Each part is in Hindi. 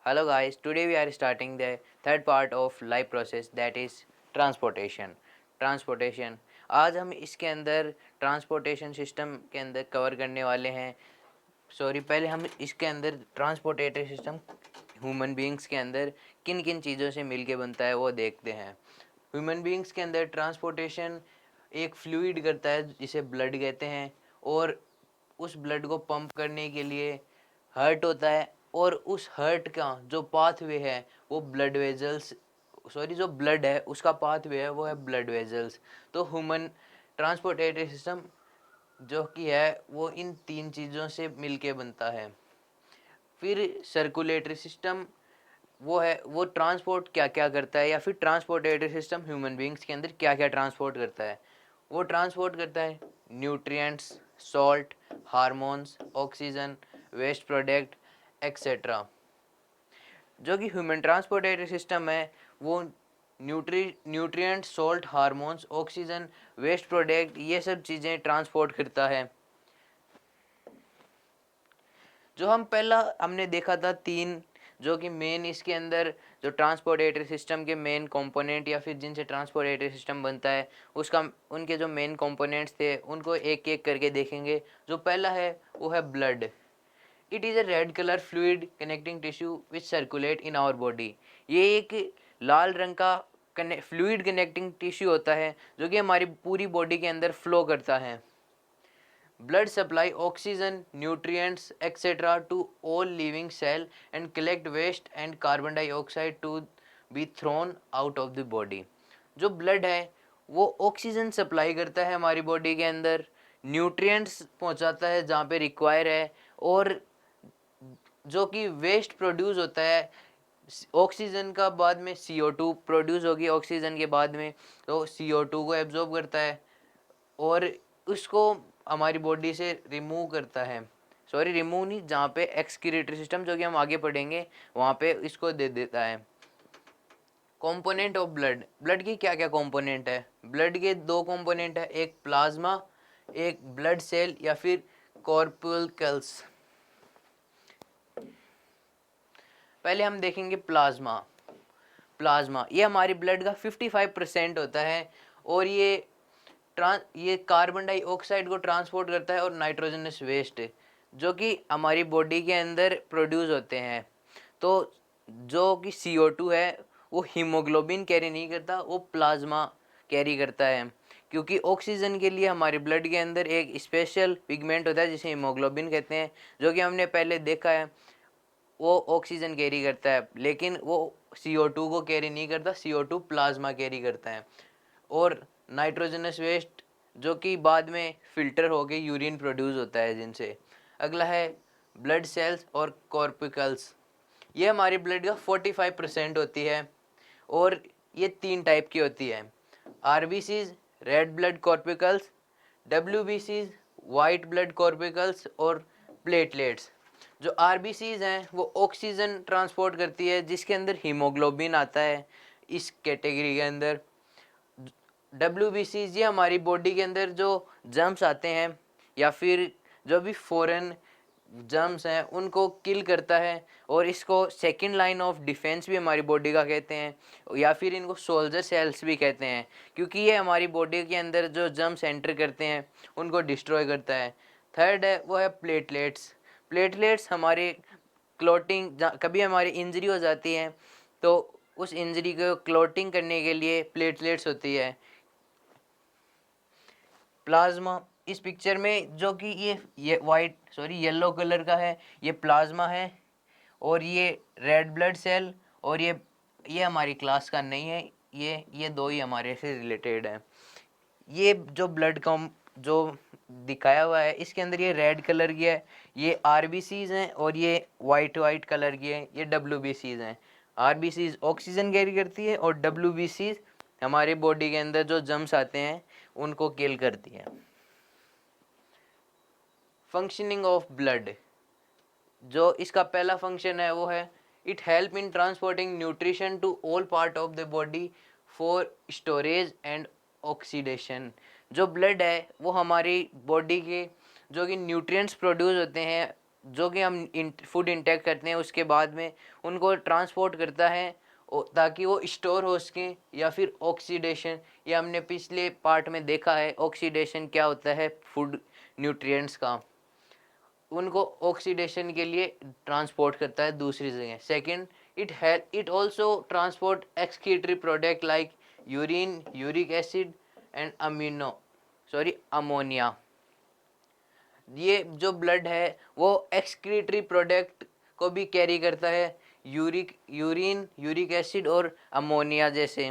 Hello guys, today we are starting the third part of life process that is transportation. Transportation आज हम इसके अंदर ट्रांसपोर्टेशन सिस्टम के अंदर कवर करने वाले हैं। पहले हम इसके अंदर ट्रांसपोर्टेशन सिस्टम ह्यूमन बीइंग्स के अंदर किन किन चीज़ों से मिलके बनता है वो देखते हैं। ह्यूमन बीइंग्स के अंदर ट्रांसपोर्टेशन एक फ्लूइड करता है जिसे ब्लड कहते हैं, और उस ब्लड को पंप करने के लिए हर्ट होता है, और उस हर्ट का जो पाथवे है वो ब्लड वेजल्स जो ब्लड है उसका पाथवे है वो है ब्लड वेजल्स। तो ह्यूमन ट्रांसपोर्टेटिव सिस्टम जो कि है वो इन तीन चीज़ों से मिलके बनता है। फिर सर्कुलेटरी सिस्टम वो ट्रांसपोर्ट क्या क्या करता है, या फिर ट्रांसपोर्टेटिव सिस्टम ह्यूमन बींग्स के अंदर क्या क्या ट्रांसपोर्ट करता है। वो ट्रांसपोर्ट करता है nutrients, salt, hormones, oxygen, waste product etcetera. जो कि ह्यूमन ट्रांसपोर्टेटिव सिस्टम है वो nutrient, salt, hormones, oxygen, waste product ये सब चीज़ें ट्रांसपोर्ट करता है। जो हम पहला हमने देखा था तीन, जो कि मेन इसके अंदर जो ट्रांसपोर्टेटरी सिस्टम के मेन कंपोनेंट या फिर जिनसे ट्रांसपोर्टेटरी सिस्टम बनता है उसका उनके जो मेन कंपोनेंट्स थे उनको एक एक करके देखेंगे। जो पहला है वो है blood. It is a red colour fluid connecting tissue which circulate in our body. ये एक लाल रंग का फ्लूइड कनेक्टिंग टिश्यू होता है जो कि हमारी पूरी बॉडी के अंदर फ्लो करता है। Blood supply oxygen, nutrients, etc. to all living cell and collect waste and carbon dioxide to be thrown out of the body. जो ब्लड है वो ऑक्सीजन सप्लाई करता है हमारी बॉडी के अंदर, न्यूट्रिएंट्स पहुंचाता है जहाँ पे रिक्वायर है, और जो कि वेस्ट प्रोड्यूस होता है ऑक्सीजन का बाद में CO2 प्रोड्यूस होगी ऑक्सीजन के बाद में, तो CO2 को एब्जॉर्ब करता है और उसको हमारी बॉडी से रिमूव करता है। रिमूव नहीं, जहाँ पे एक्सक्रीटरी सिस्टम जो कि हम आगे पढ़ेंगे वहाँ पे इसको दे देता है। कंपोनेंट ऑफ ब्लड, ब्लड की क्या क्या कंपोनेंट है। ब्लड के दो कंपोनेंट है, एक प्लाज्मा, एक ब्लड सेल या फिर कॉर्पुकल्स। पहले हम देखेंगे प्लाज्मा। प्लाज्मा ये हमारी ब्लड का 55% होता है, और ये कार्बन डाइऑक्साइड को ट्रांसपोर्ट करता है और नाइट्रोजनस वेस्ट जो कि हमारी बॉडी के अंदर प्रोड्यूस होते हैं। तो जो कि CO2 है वो हीमोग्लोबिन कैरी नहीं करता, वो प्लाज्मा कैरी करता है, क्योंकि ऑक्सीजन के लिए हमारे ब्लड के अंदर एक स्पेशल पिगमेंट होता है जिसे हीमोग्लोबिन कहते हैं, जो कि हमने पहले देखा है। वो ऑक्सीजन कैरी करता है लेकिन वो CO2 को कैरी नहीं करता, CO2 प्लाज्मा कैरी करता है। और नाइट्रोजनस वेस्ट जो कि बाद में फिल्टर होके यूरिन प्रोड्यूस होता है जिनसे। अगला है ब्लड सेल्स और कॉर्पिकल्स। ये हमारी ब्लड का 45% होती है, और ये तीन टाइप की होती है, RBCs red blood corpuscles, WBCs white blood corpuscles, और प्लेटलेट्स। जो RBCs हैं वो ऑक्सीजन ट्रांसपोर्ट करती है जिसके अंदर हीमोग्लोबिन आता है इस कैटेगरी के अंदर। WBCs ये हमारी बॉडी के अंदर जो जर्म्स आते हैं या फिर जो भी फॉरेन जर्म्स हैं उनको किल करता है, और इसको सेकंड लाइन ऑफ डिफेंस भी हमारी बॉडी का कहते हैं, या फिर इनको सोल्जर सेल्स भी कहते हैं, क्योंकि ये हमारी बॉडी के अंदर जो जर्म्स एंटर करते हैं उनको डिस्ट्रॉय करता है। थर्ड है वो है प्लेटलेट्स। प्लेटलेट्स हमारे क्लोटिंग, कभी हमारी इंजरी हो जाती है तो उस इंजरी को क्लोटिंग करने के लिए प्लेटलेट्स होती है। प्लाज्मा इस पिक्चर में जो कि ये येलो कलर का है ये प्लाज्मा है, और ये रेड ब्लड सेल, और ये हमारी क्लास का नहीं है, ये दो ही हमारे से रिलेटेड है। ये जो ब्लड का जो दिखाया हुआ है इसके अंदर ये रेड कलर की है, ये RBCs हैं, और ये वाइट कलर की है, ये WBCs हैं। RBCs ऑक्सीजन कैरी करती है, और WBCs हमारे बॉडी के अंदर जो जम्स आते हैं उनको किल करती है। फंक्शनिंग ऑफ ब्लड, जो इसका पहला फंक्शन है वो है it help in transporting nutrition to all part of the body for storage and oxidation. जो ब्लड है वो हमारी बॉडी के जो कि न्यूट्रिएंट्स प्रोड्यूस होते हैं जो कि हम फूड इंटेक करते हैं उसके बाद में उनको ट्रांसपोर्ट करता है ताकि वो स्टोर हो सके, या फिर ऑक्सीडेशन, ये हमने पिछले पार्ट में देखा है ऑक्सीडेशन क्या होता है फूड न्यूट्रिएंट्स का, उनको ऑक्सीडेशन के लिए ट्रांसपोर्ट करता है दूसरी जगह। Second, it also transport excretory product like urine, uric acid and ammonia. ये जो ब्लड है वो एक्सक्रीटरी प्रोडक्ट को भी कैरी करता है, यूरिन, यूरिक एसिड और अमोनिया जैसे।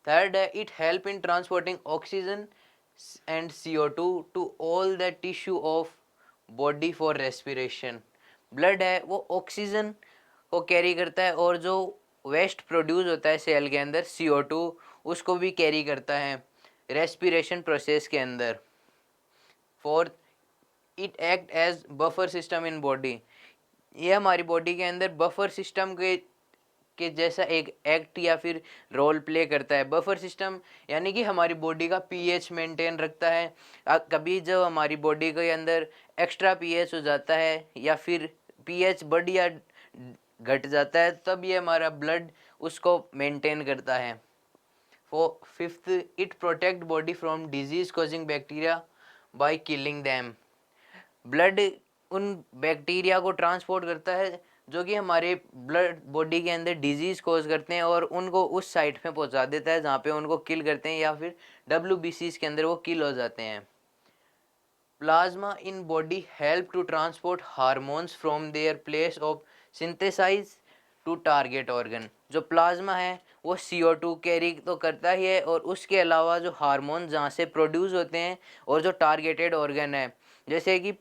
थर्ड है, it help in transporting oxygen and CO2 to all the tissue of body for respiration. Blood है वो ऑक्सीजन को कैरी करता है और जो वेस्ट प्रोड्यूस होता है सेल के अंदर CO2 उसको भी कैरी करता है रेस्पिरेशन प्रोसेस के अंदर। Fourth, it act as buffer system in body. ये हमारी बॉडी के अंदर बफर सिस्टम के जैसा एक एक्ट या फिर रोल प्ले करता है। बफर सिस्टम यानी कि हमारी बॉडी का पीएच मेंटेन रखता है। कभी जब हमारी बॉडी के अंदर एक्स्ट्रा पीएच हो जाता है या फिर पीएच बढ़ या घट जाता है तब ये हमारा ब्लड उसको मेंटेन करता है। Fifth, it protect body from disease causing bacteria by killing them. Blood उन बैक्टीरिया को ट्रांसपोर्ट करता है जो कि हमारे ब्लड बॉडी के अंदर डिजीज़ कोज करते हैं और उनको उस साइट पे पहुंचा देता है जहाँ पे उनको किल करते हैं या फिर WBCs के अंदर वो किल हो जाते हैं। Plasma in body help to transport hormones from their place of synthesize to target organ. जो प्लाज्मा है वो CO2 कैरी तो करता ही है और उसके अलावा जो हार्मोन जहाँ से प्रोड्यूस होते हैं और जो टारगेटेड ऑर्गन है, जैसे कि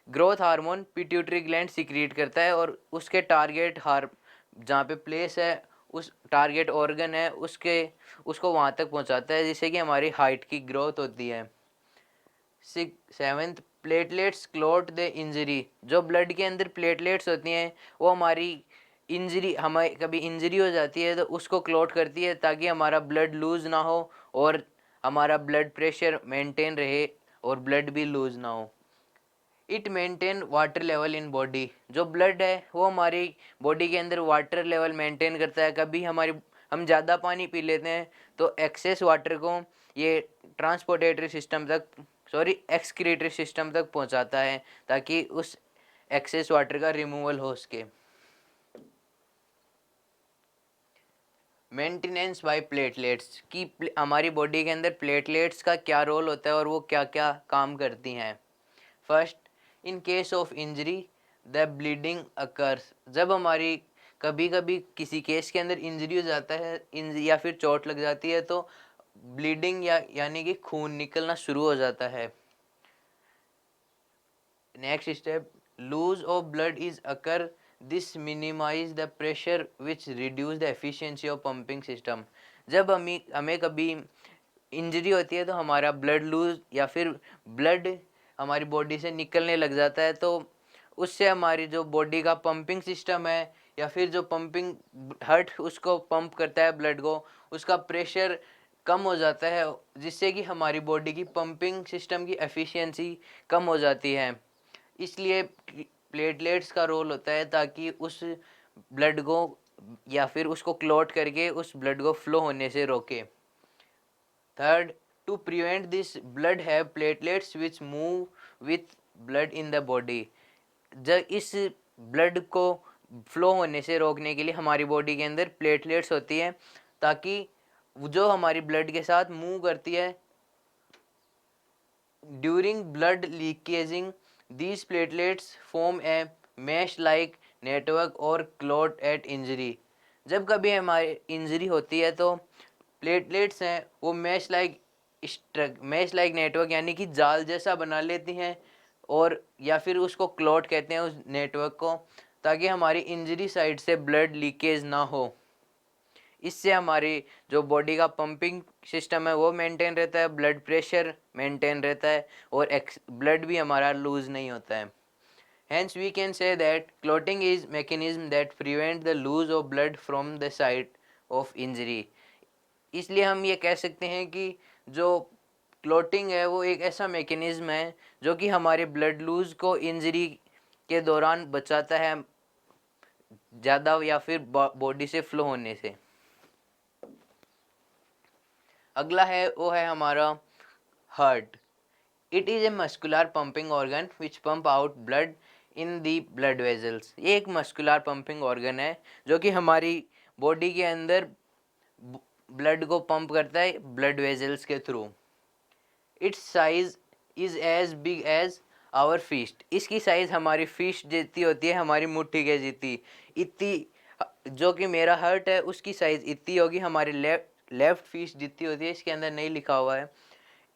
growth hormone pituitary gland secrete करता है और उसके टारगेट जहाँ पे प्लेस है उस टारगेट ऑर्गन है उसको वहाँ तक पहुँचाता है जिससे कि हमारी हाइट की ग्रोथ होती है। Seventh, platelets clot the injury. जो ब्लड के अंदर प्लेटलेट्स होती हैं वो हमारी इंजरी, हमें कभी इंजरी हो जाती है तो उसको क्लॉट करती है ताकि हमारा ब्लड लूज़ ना हो और हमारा ब्लड प्रेशर मेंटेन रहे और ब्लड भी लूज़ ना हो। It maintain water level in body. जो ब्लड है वो हमारी बॉडी के अंदर वाटर लेवल मेंटेन करता है। कभी हम ज़्यादा पानी पी लेते हैं तो एक्सेस वाटर को ये ट्रांसपोर्टेटरी सिस्टम तक एक्सक्रीटरी सिस्टम तक पहुंचाता है ताकि उस एक्सेस वाटर का रिमूवल हो सके। मेंटेनेंस बाय प्लेटलेट्स की हमारी बॉडी के अंदर प्लेटलेट्स का क्या रोल होता है और वो क्या क्या काम करती हैं। First, in case of injury the bleeding occurs. जब हमारी कभी कभी किसी केस के अंदर इंजरी हो जाता है या फिर चोट लग जाती है तो ब्लीडिंग यानी कि खून निकलना शुरू हो जाता है। Next step, lose of blood is occur, this minimize the pressure which reduce the efficiency of pumping system. जब हमें कभी इंजरी होती है तो हमारा ब्लड लूज या फिर ब्लड हमारी बॉडी से निकलने लग जाता है तो उससे हमारी जो बॉडी का पंपिंग सिस्टम है या फिर जो पंपिंग हार्ट उसको पंप करता है ब्लड को, उसका प्रेशर कम हो जाता है जिससे कि हमारी बॉडी की पंपिंग सिस्टम की एफिशिएंसी कम हो जाती है। इसलिए प्लेटलेट्स का रोल होता है ताकि उस ब्लड को या फिर उसको क्लॉट करके उस ब्लड को फ्लो होने से रोके। Third, to prevent this blood have platelets which move with blood in the body. जब इस ब्लड को फ्लो होने से रोकने के लिए हमारी बॉडी के अंदर प्लेटलेट्स होती है ताकि जो हमारी ब्लड के साथ मूव करती है। During blood leakaging these platelets form a mesh like network और clot at injury। जब कभी हमारी इंजरी होती है तो प्लेटलेट्स हैं वो मैश लाइक नेटवर्क यानी कि जाल जैसा बना लेती हैं और या फिर उसको क्लॉट कहते हैं उस नेटवर्क को, ताकि हमारी इंजरी साइड से ब्लड लीकेज ना हो। इससे हमारी जो बॉडी का पंपिंग सिस्टम है वो मेंटेन रहता है, ब्लड प्रेशर मेंटेन रहता है और ब्लड भी हमारा लूज नहीं होता है। Hence we can say that clotting is mechanism that prevent the lose of blood from the site of injury। इसलिए हम ये कह सकते हैं कि जो क्लॉटिंग है वो एक ऐसा मैकेनिज्म है जो कि हमारे ब्लड लूज को इंजरी के दौरान बचाता है ज़्यादा या फिर बॉडी से फ्लो होने से। अगला है वो है हमारा heart. It is a muscular pumping organ which pump out blood in the blood vessels. ये एक मस्कुलर पंपिंग ऑर्गन है जो कि हमारी बॉडी के अंदर ब्लड को पंप करता है ब्लड वेजल्स के थ्रू। Its size is as big as our fist. इसकी साइज हमारी फिस्ट जितनी होती है, हमारी मुट्ठी के जितनी। इतनी जो कि मेरा हार्ट है उसकी साइज इतनी होगी, हमारी लेफ्ट फिस्ट जितनी होती है। इसके अंदर नहीं लिखा हुआ है।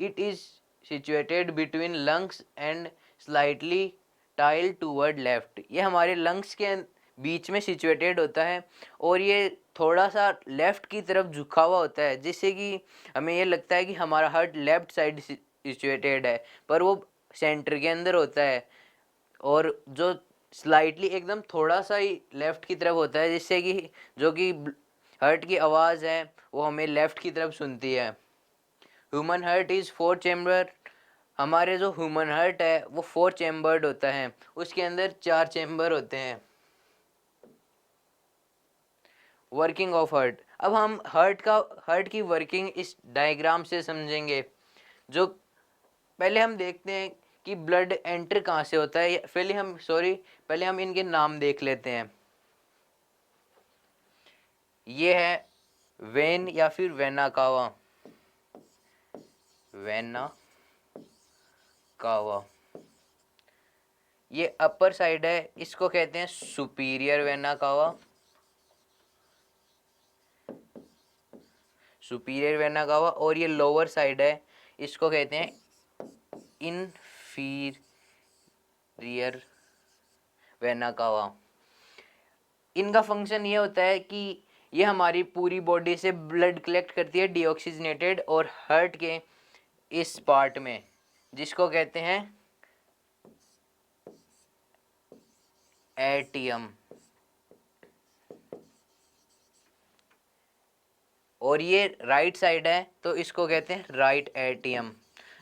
It is situated between lungs and slightly tiled toward left. ये हमारे लंग्स के बीच में सिचुएटेड होता है और ये थोड़ा सा लेफ्ट की तरफ झुका हुआ होता है, जिससे कि हमें ये लगता है कि हमारा हार्ट लेफ्ट साइड सिचुएटेड है, पर वो सेंटर के अंदर होता है और जो स्लाइटली एकदम थोड़ा सा ही लेफ्ट की तरफ होता है, जिससे कि जो कि हार्ट की आवाज़ है वो हमें लेफ्ट की तरफ सुनती है। Human heart is 4 chamber. हमारे जो ह्यूमन हार्ट है वो 4 चैम्बर्ड होता है, उसके अंदर 4 चैम्बर होते हैं। Working of heart. अब हम हार्ट की वर्किंग इस डायग्राम से समझेंगे। जो पहले हम देखते हैं कि ब्लड एंटर कहाँ से होता है। पहले हम इनके नाम देख लेते हैं। ये है वेन या फिर वेना कावा। वेना कावा ये अपर साइड है, इसको कहते हैं superior vena cava. Superior vena cava. और ये लोअर साइड है, इसको कहते हैं इनफीरियर वेना कावा। इनका फंक्शन ये होता है कि ये हमारी पूरी बॉडी से ब्लड कलेक्ट करती है डीऑक्सीजनेटेड, और हार्ट के इस पार्ट में, जिसको कहते हैं एटियम। और ये राइट साइड है तो इसको कहते हैं राइट एटियम।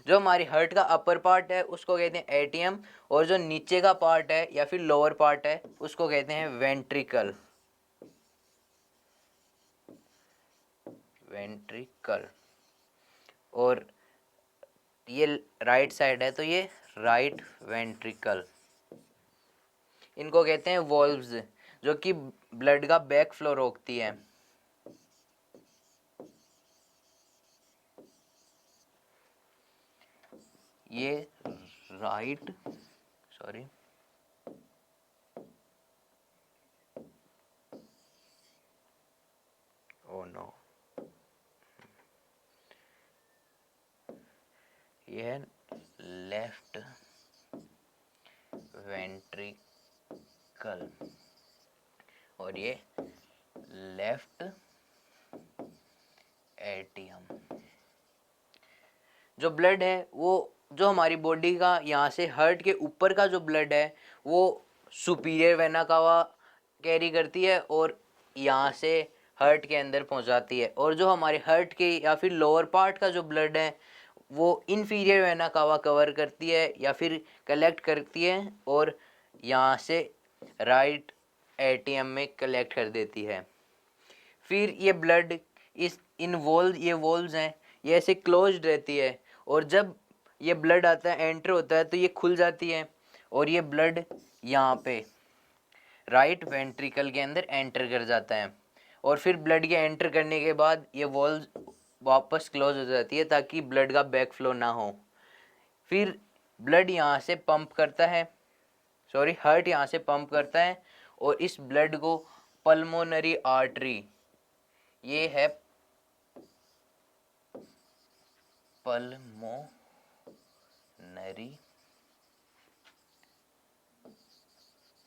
जो हमारी हार्ट का अपर पार्ट है उसको कहते हैं एटियम, और जो नीचे का पार्ट है या फिर लोअर पार्ट है उसको कहते हैं वेंट्रिकल। वेंट्रिकल। और ये राइट साइड है तो ये राइट वेंट्रिकल। इनको कहते हैं वॉल्व्स, जो कि ब्लड का बैक फ्लो रोकती है। ये राइट सॉरी ओ नो ये है लेफ्ट वेंट्रिकल और ये लेफ्ट एटियम। जो ब्लड है वो जो हमारी बॉडी का यहाँ से हार्ट के ऊपर का जो ब्लड है वो सुपीरियर वेना कावा कैरी करती है और यहाँ से हार्ट के अंदर पहुँचाती है। और जो हमारे हार्ट के या फिर लोअर पार्ट का जो ब्लड है वो इन्फीरियर वेना कावा कवर करती है या फिर कलेक्ट करती है और यहाँ से राइट एटीएम में कलेक्ट कर देती है। फिर ये ब्लड ये वोल्व्स हैं, ये ऐसे क्लोज्ड रहती है, और जब ये ब्लड आता है एंटर होता है तो ये खुल जाती है और ये ब्लड यहाँ पे राइट वेंट्रिकल के अंदर एंटर कर जाता है। और फिर ब्लड के एंटर करने के बाद ये वॉल्व वापस क्लोज हो जाती है ताकि ब्लड का बैक फ्लो ना हो। फिर ब्लड यहाँ से पंप करता है, हार्ट यहाँ से पंप करता है और इस ब्लड को पल्मोनरी आर्टरी, ये है पल्मोनरी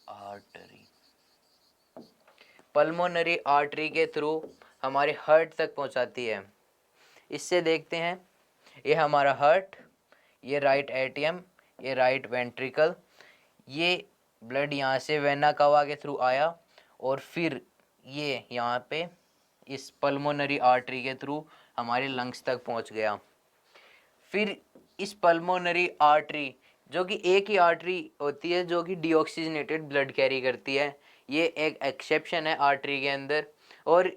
आर्टरी, पल्मोनरी आर्टरी के थ्रू हमारे हार्ट तक पहुंचाती है। इससे देखते हैं, ये हमारा हार्ट, ये राइट एटियम, ये राइट वेंट्रिकल, ये ब्लड यहाँ से वेना कावा के थ्रू आया और फिर ये यहाँ पे इस पल्मोनरी आर्टरी के थ्रू हमारे लंग्स तक पहुँच गया। फिर इस पल्मोनरी आर्टरी जो कि एक ही आर्टरी होती है जो कि डीऑक्सीजनेटेड ब्लड कैरी करती है। ये एक एक्सेप्शन है आर्टरी के अंदर। और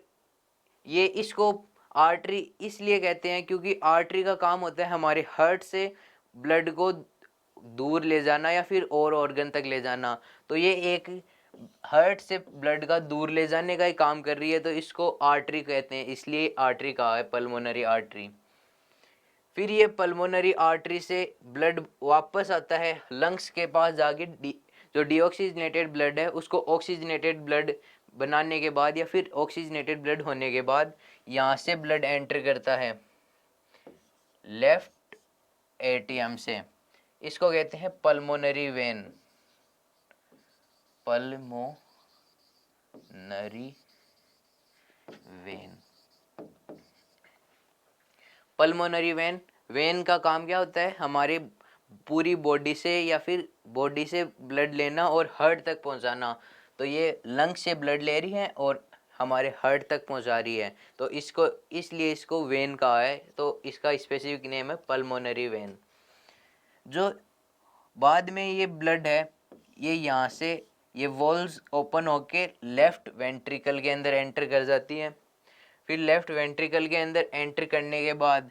ये इसको आर्टरी इसलिए कहते हैं क्योंकि आर्टरी का काम होता है हमारे हार्ट से ब्लड को दूर ले जाना या फिर और ऑर्गन तक ले जाना। तो ये एक हार्ट से ब्लड का दूर ले जाने का ही काम कर रही है, तो इसको आर्टरी कहते हैं, इसलिए आर्टरी कहा है, पल्मोनरी आर्टरी। फिर ये पल्मोनरी आर्टरी से ब्लड वापस आता है लंग्स के पास जाके, जो डीऑक्सीजनेटेड ब्लड है उसको ऑक्सीजनेटेड ब्लड बनाने के बाद या फिर ऑक्सीजनेटेड ब्लड होने के बाद यहाँ से ब्लड एंटर करता है लेफ्ट एटीएम से। इसको कहते हैं pulmonary vein, pulmonary vein. Pulmonary vein, when का काम क्या होता है, हमारे पूरी बॉडी से या फिर बॉडी से ब्लड लेना और हार्ट तक पहुंचाना। तो ये लंग से ब्लड ले रही है और हमारे हार्ट तक पहुंचा रही है, तो इसको इसलिए इसको वेन कहा है। तो इसका स्पेसिफिक नेम है पल्मोनरी वेन। जो बाद में ये ब्लड है, ये यहाँ से ये वॉल्स ओपन होके लेफ्ट वेंट्रिकल के अंदर एंटर कर जाती है। फिर लेफ्ट वेंट्रिकल के अंदर एंटर करने के बाद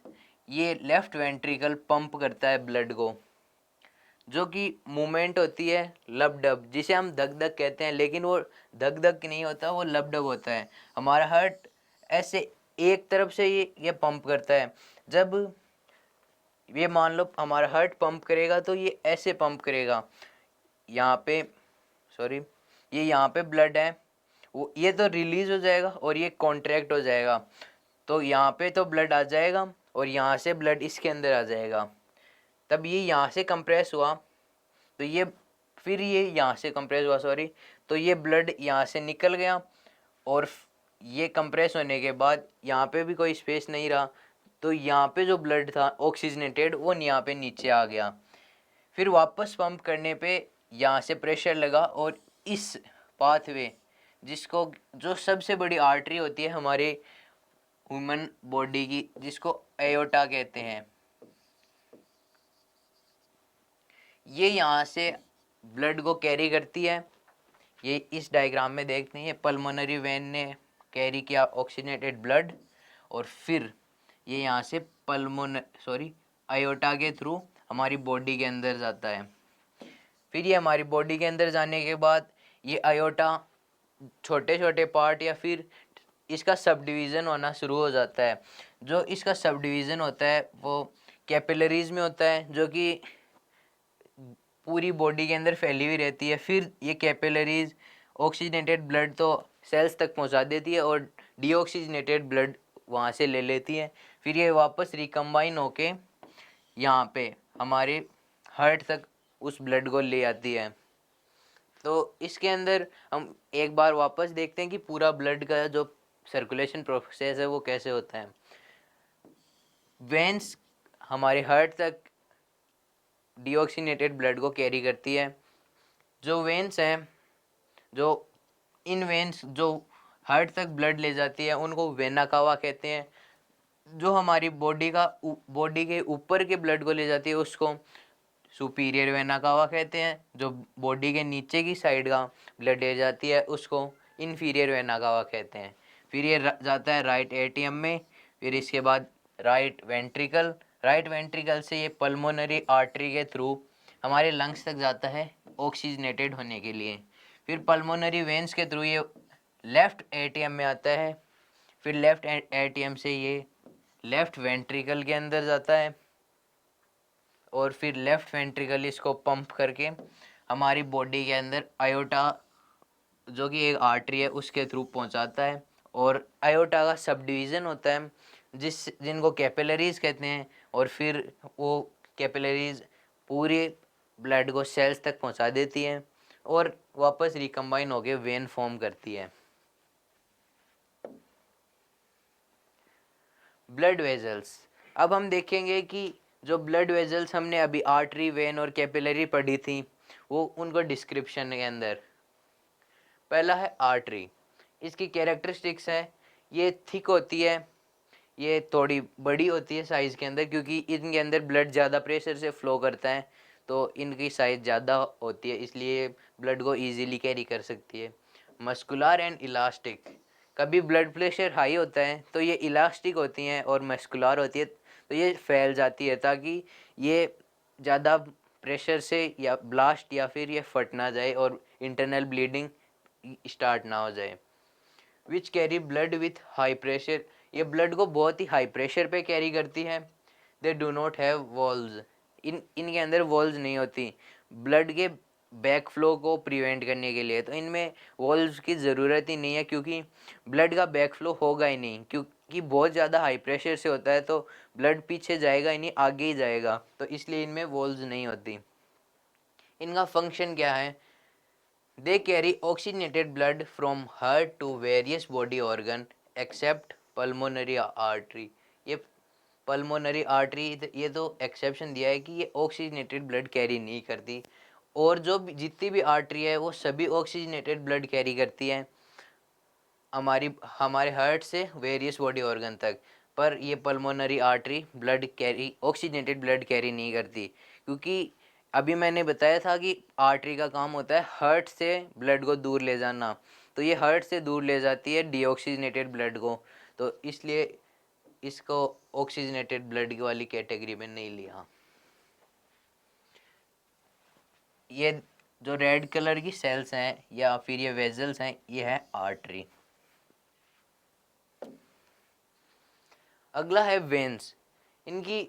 ये लेफ्ट वेंट्रिकल पंप करता है ब्लड को, जो कि मूवमेंट होती है लब डब, जिसे हम धक धक कहते हैं, लेकिन वो धक धक नहीं होता, वो लब डब होता है। हमारा हार्ट ऐसे एक तरफ से ये पंप करता है। जब ये मान लो हमारा हार्ट पंप करेगा तो ये ऐसे पंप करेगा, यहाँ पे सॉरी ये यहाँ पे ब्लड है, वो ये तो रिलीज हो जाएगा और ये कॉन्ट्रैक्ट हो जाएगा। तो यहाँ पे तो ब्लड आ जाएगा और यहाँ से ब्लड इसके अंदर आ जाएगा। तब ये यहाँ से कंप्रेस हुआ तो ये फिर ये यहाँ से कंप्रेस हुआ सॉरी, तो ये ब्लड यहाँ से निकल गया और ये कंप्रेस होने के बाद यहाँ पे भी कोई स्पेस नहीं रहा, तो यहाँ पे जो ब्लड था ऑक्सीजनेटेड वो यहाँ पे नीचे आ गया। फिर वापस पंप करने पे यहाँ से प्रेशर लगा और इस पाथवे, जिसको जो सबसे बड़ी आर्टरी होती है हमारे ह्यूमन बॉडी की, जिसको एयोटा कहते हैं, ये यहाँ से ब्लड को कैरी करती है। ये इस डायग्राम में देखते हैं, पल्मोनरी वेन ने कैरी किया ऑक्सीजनेटेड ब्लड और फिर ये यहाँ से आयोटा के थ्रू हमारी बॉडी के अंदर जाता है। फिर ये हमारी बॉडी के अंदर जाने के बाद ये आयोटा छोटे छोटे पार्ट या फिर इसका सब डिवीज़न होना शुरू हो जाता है। जो इसका सब डिवीज़न होता है वो कैपिलरीज में होता है, जो कि पूरी बॉडी के अंदर फैली हुई रहती है। फिर ये कैपिलरीज ऑक्सीजनेटेड ब्लड तो सेल्स तक पहुंचा देती है और डीऑक्सीजनेटेड ब्लड वहाँ से ले लेती है। फिर ये वापस रिकम्बाइन होके यहाँ पे हमारे हार्ट तक उस ब्लड को ले आती है। तो इसके अंदर हम एक बार वापस देखते हैं कि पूरा ब्लड का जो सर्कुलेशन प्रोसेस है वो कैसे होता है। वेंस हमारे हार्ट तक डीऑक्सीनेटेड ब्लड को कैरी करती है। जो वेंस हैं, जो इन वेंस जो हार्ट तक ब्लड ले जाती है उनको वेना कावा कहते हैं। जो हमारी बॉडी के ऊपर के ब्लड को ले जाती है उसको सुपीरियर वेना कावा कहते हैं। जो बॉडी के नीचे की साइड का ब्लड ले जाती है उसको इन्फीरियर वेना कावा कहते हैं। फिर ये जाता है राइट एटीएम में, फिर इसके बाद राइट वेंट्रिकल से ये पल्मोनरी आर्टरी के थ्रू हमारे लंग्स तक जाता है ऑक्सीजनेटेड होने के लिए। फिर पल्मोनरी वेंस के थ्रू ये लेफ्ट एटीएम में आता है। फिर लेफ्ट एटीएम से ये लेफ्ट वेंट्रिकल के अंदर जाता है और फिर लेफ्ट वेंट्रिकल इसको पंप करके हमारी बॉडी के अंदर आयोटा, जो कि एक आर्टरी है, उसके थ्रू पहुंचाता है। और आयोटा का सब डिवीज़न होता है जिनको कैपिलरीज कहते हैं, और फिर वो कैपिलरीज पूरे ब्लड को सेल्स तक पहुंचा देती हैं और वापस रिकम्बाइन होकर वेन फॉर्म करती है। ब्लड वेजल्स, अब हम देखेंगे कि जो ब्लड वेजल्स हमने अभी आर्टरी, वेन और कैपिलरी पढ़ी थी वो उनको डिस्क्रिप्शन के अंदर, पहला है आर्टरी। इसकी कैरेक्टरिस्टिक्स है, ये थिक होती है, ये थोड़ी बड़ी होती है साइज़ के अंदर, क्योंकि इनके अंदर ब्लड ज़्यादा प्रेशर से फ्लो करता है तो इनकी साइज़ ज़्यादा होती है, इसलिए ब्लड को इजीली कैरी कर सकती है। मस्कुलर एंड इलास्टिक, कभी ब्लड प्रेशर हाई होता है तो ये इलास्टिक होती हैं और मस्कुलर होती है, तो ये फैल जाती है ताकि ये ज़्यादा प्रेशर से या ब्लास्ट या फिर ये फट ना जाए और इंटरनल ब्लीडिंग स्टार्ट ना हो जाए। Which carry blood with high pressure, ये ब्लड को बहुत ही हाई प्रेशर पे कैरी करती है। दे डू नॉट हैव वॉल्स, इनके अंदर वॉल्स नहीं होती ब्लड के बैक फ्लो को प्रिवेंट करने के लिए, तो इनमें वॉल्स की ज़रूरत ही नहीं है क्योंकि ब्लड का बैक फ्लो होगा ही नहीं, क्योंकि बहुत ज़्यादा हाई प्रेशर से होता है तो ब्लड पीछे जाएगा ही नहीं, आगे ही जाएगा, तो इसलिए इनमें वॉल्स नहीं होती। इनका फंक्शन क्या है? They carry oxygenated blood from heart to various body organ except pulmonary artery। ये पल्मोनरी आर्टरी ये तो एक्सेप्शन दिया है कि ये ऑक्सीजनेटेड ब्लड कैरी नहीं करती, और जो जितनी भी आर्टरी है वो सभी ऑक्सीजनेटेड ब्लड कैरी करती है हमारे हार्ट से वेरियस बॉडी ऑर्गन तक, पर ये pulmonary artery blood carry oxygenated blood carry नहीं करती, क्योंकि अभी मैंने बताया था कि आर्टरी का काम होता है हार्ट से ब्लड को दूर ले जाना, तो ये हार्ट से दूर ले जाती है डीऑक्सीजनेटेड ब्लड को, तो इसलिए इसको ऑक्सीजनेटेड ब्लड वाली कैटेगरी में नहीं लिया। ये जो रेड कलर की सेल्स हैं या फिर ये वेजल्स हैं, ये है आर्टरी। अगला है वेन्स। इनकी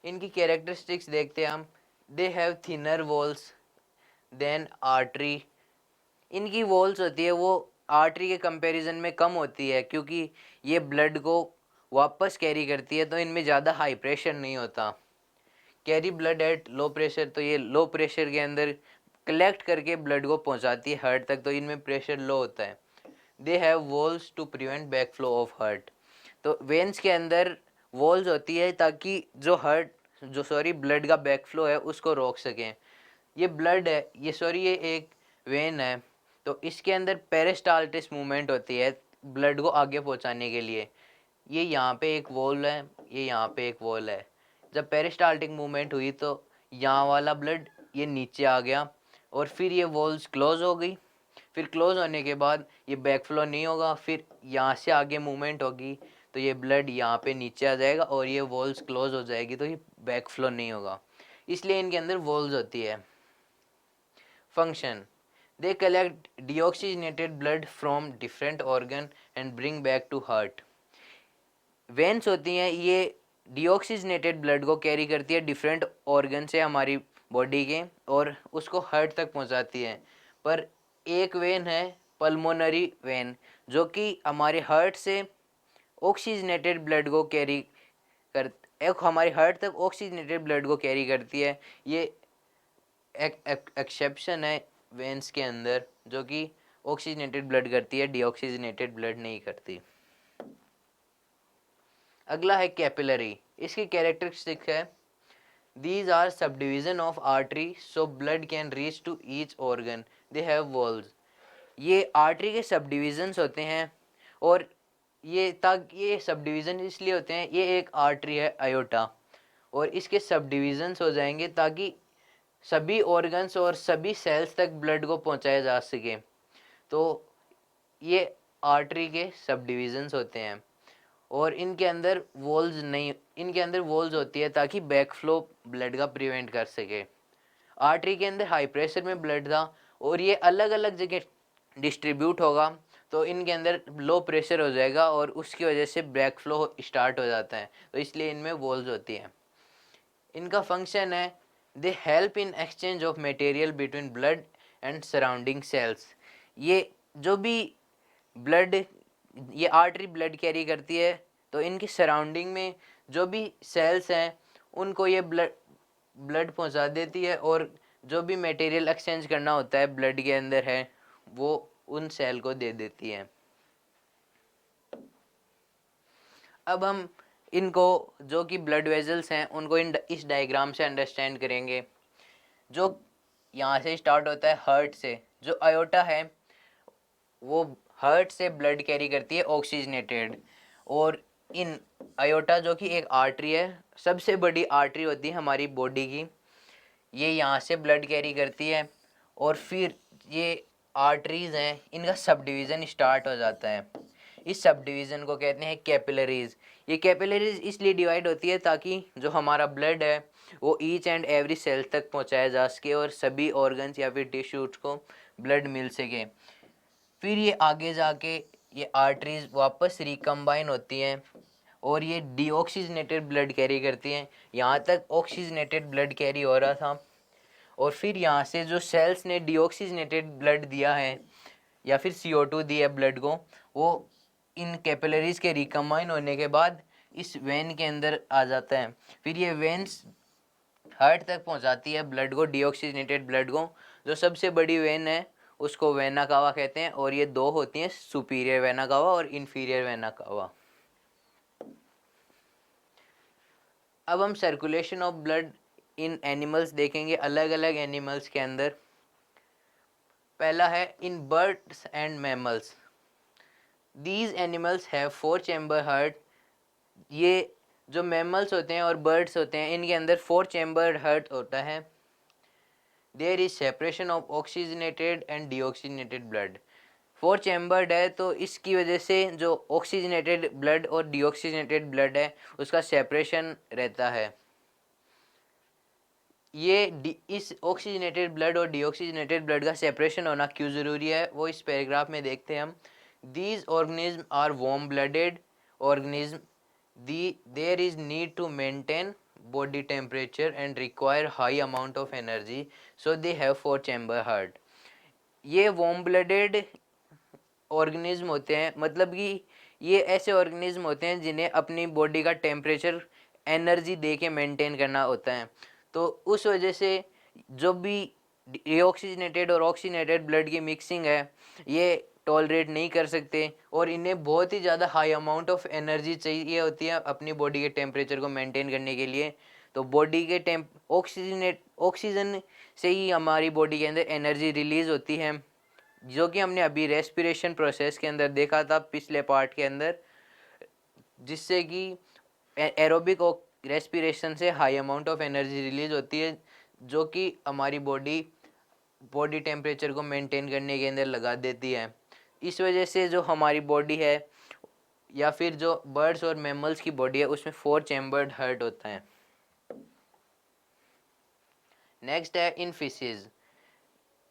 इनकी कैरेक्टरिस्टिक्स देखते हैं हम। They have thinner walls than artery. इनकी वॉल्स होती है वो आर्टरी के कंपैरिजन में कम होती है, क्योंकि ये ब्लड को वापस कैरी करती है, तो इनमें ज़्यादा हाई प्रेशर नहीं होता। Carry blood at low pressure, तो ये लो प्रेशर के अंदर कलेक्ट करके ब्लड को पहुंचाती है हार्ट तक, तो इनमें प्रेशर लो होता है। They have walls to prevent back flow of heart, तो वेन्स के अंदर वॉल्स होती है ताकि जो ब्लड का बैक फ्लो है उसको रोक सकें। ये ब्लड है, ये एक वेन है, तो इसके अंदर पेरिस्टाल्टिस मूवमेंट होती है ब्लड को आगे पहुंचाने के लिए। ये यहाँ पे एक वॉल है, ये यहाँ पे एक वॉल है। जब पेरिस्टाल्टिक मूवमेंट हुई तो यहाँ वाला ब्लड ये नीचे आ गया और फिर ये वॉल्स क्लोज हो गई। फिर क्लोज होने के बाद ये बैक फ्लो नहीं होगा, फिर यहाँ से आगे मूवमेंट होगी तो ये ब्लड यहाँ पे नीचे आ जाएगा और ये वॉल्स क्लोज हो जाएगी, तो ये बैक फ्लो नहीं होगा, इसलिए इनके अंदर वॉल्स होती है। Function, they collect deoxygenated blood from different organ and bring back to heart. Veins होती हैं ये डीऑक्सीजनेटेड ब्लड को कैरी करती है डिफरेंट ऑर्गन से हमारी बॉडी के, और उसको हार्ट तक पहुंचाती है। पर एक वेन है पल्मोनरी वेन, जो कि हमारे हार्ट से ऑक्सीजनेटेड ब्लड को कैरी कर एक हमारे हार्ट तक ऑक्सीजनेटेड ब्लड को कैरी करती है। ये एक एक्सेप्शन है वेन्स के अंदर, जो कि ऑक्सीजनेटेड ब्लड करती है, डीऑक्सीजनेटेड ब्लड नहीं करती। अगला है कैपिलरी। इसकी कैरेक्टरिस्टिक है these are sub division of artery so blood can reach to each organ, they have walls. ये आर्टरी के सब डिविजन्स होते हैं, और ये सब डिवीज़न इसलिए होते हैं, ये एक आर्टरी है आयोटा, और इसके सब डिविजन्स हो जाएंगे ताकि सभी ऑर्गन्स और सभी सेल्स तक ब्लड को पहुंचाया जा सके, तो ये आर्टरी के सब डिविजन्स होते हैं। और इनके अंदर वॉल्स होती है ताकि बैक फ्लो ब्लड का प्रिवेंट कर सके। आर्टरी के अंदर हाई प्रेशर में ब्लड था और ये अलग अलग जगह डिस्ट्रीब्यूट होगा, तो इनके अंदर लो प्रेशर हो जाएगा और उसकी वजह से बैक फ्लो स्टार्ट हो जाता है, तो इसलिए इनमें वॉल्स होती हैं। इनका फंक्शन है they help in exchange of material between blood and surrounding sales. ये जो भी ब्लड ये आर्टरी ब्लड कैरी करती है, तो इनकी सराउंडिंग में जो भी सेल्स हैं उनको ये ब्लड पहुंचा देती है, और जो भी मटेरियल एक्सचेंज करना होता है ब्लड के अंदर है वो उन सेल को दे देती है। अब हम इनको जो कि ब्लड वेजल्स हैं उनको इस डायग्राम से अंडरस्टैंड करेंगे। जो यहाँ से स्टार्ट होता है हार्ट से, जो आयोटा है वो हार्ट से ब्लड कैरी करती है ऑक्सीजनेटेड, और इन आयोटा जो कि एक आर्टरी है, सबसे बड़ी आर्टरी होती है हमारी बॉडी की, ये यहाँ से ब्लड कैरी करती है और फिर ये आर्टरीज हैं, इनका सब डिवीज़न स्टार्ट हो जाता है। इस सब डिवीज़न को कहते हैं कैपिलरीज। ये कैपिलरीज इसलिए डिवाइड होती है ताकि जो हमारा ब्लड है वो ईच एंड एवरी सेल तक पहुंचाया जा सके और सभी ऑर्गन्स या फिर टिश्यूज को ब्लड मिल सके। फिर ये आगे जाके ये आर्टरीज वापस रिकम्बाइन होती हैं और ये डीऑक्सीजनेटेड ब्लड कैरी करती हैं। यहाँ तक ऑक्सीजनेटेड ब्लड कैरी हो रहा था और फिर यहाँ से जो सेल्स ने डीऑक्सीजनेटेड ब्लड दिया है या फिर CO2 दिया है ब्लड को, वो इन कैपिलरीज के रिकम्बाइन होने के बाद इस वेन के अंदर आ जाता है। फिर ये वेन्स हार्ट तक पहुंचाती है ब्लड को, डीऑक्सीजनेटेड ब्लड को। जो सबसे बड़ी वेन है उसको वेना कावा कहते हैं और ये दो होती हैं, सुपीरियर वेना कावा और इन्फीरियर वेना कावा। अब हम circulation of blood in animals देखेंगे, अलग अलग एनिमल्स के अंदर। पहला है in birds and mammals. These animals have 4 chamber heart. ये जो मैमल्स होते हैं और बर्ड्स होते हैं इनके अंदर 4 चैम्बर हार्ट होता है। There is separation of oxygenated and deoxygenated blood. 4 chambered है तो इसकी वजह से जो ऑक्सीजनेटेड ब्लड और डीऑक्सीजनेटेड ब्लड है उसका सेपरेशन रहता है। ये इस ऑक्सीजनेटेड ब्लड और डीऑक्सीजनेटेड ब्लड का सेपरेशन होना क्यों ज़रूरी है वो इस पैराग्राफ में देखते हैं हम। These organism are warm blooded organism. There is need to maintain body temperature and require high amount of energy, so they have 4 chamber heart। ये वार्म ब्लडेड ऑर्गेनिज्म होते हैं, मतलब कि ये ऐसे ऑर्गेनिज्म होते हैं जिन्हें अपनी बॉडी का टेम्परेचर एनर्जी दे के मेंटेन करना होता है। तो उस वजह से जो भी डीऑक्सीजनेटेड और ऑक्सीजनेटेड ब्लड की मिक्सिंग है ये टॉलरेट नहीं कर सकते और इन्हें बहुत ही ज़्यादा हाई अमाउंट ऑफ एनर्जी चाहिए होती है अपनी बॉडी के टेम्परेचर को मेंटेन करने के लिए। तो बॉडी के ऑक्सीजन से ही हमारी बॉडी के अंदर एनर्जी रिलीज होती है, जो कि हमने अभी रेस्पिरेशन प्रोसेस के अंदर देखा था पिछले पार्ट के अंदर, जिससे कि एरोबिक रेस्पिरेशन से high amount of energy release होती है जो कि हमारी बॉडी टेम्परेचर को मेंटेन करने के अंदर लगा देती है। इस वजह से जो हमारी बॉडी है या फिर जो बर्ड्स और मैमल्स की बॉडी है उसमें 4 चैम्बर्ड हार्ट होता है। नेक्स्ट है in fishes.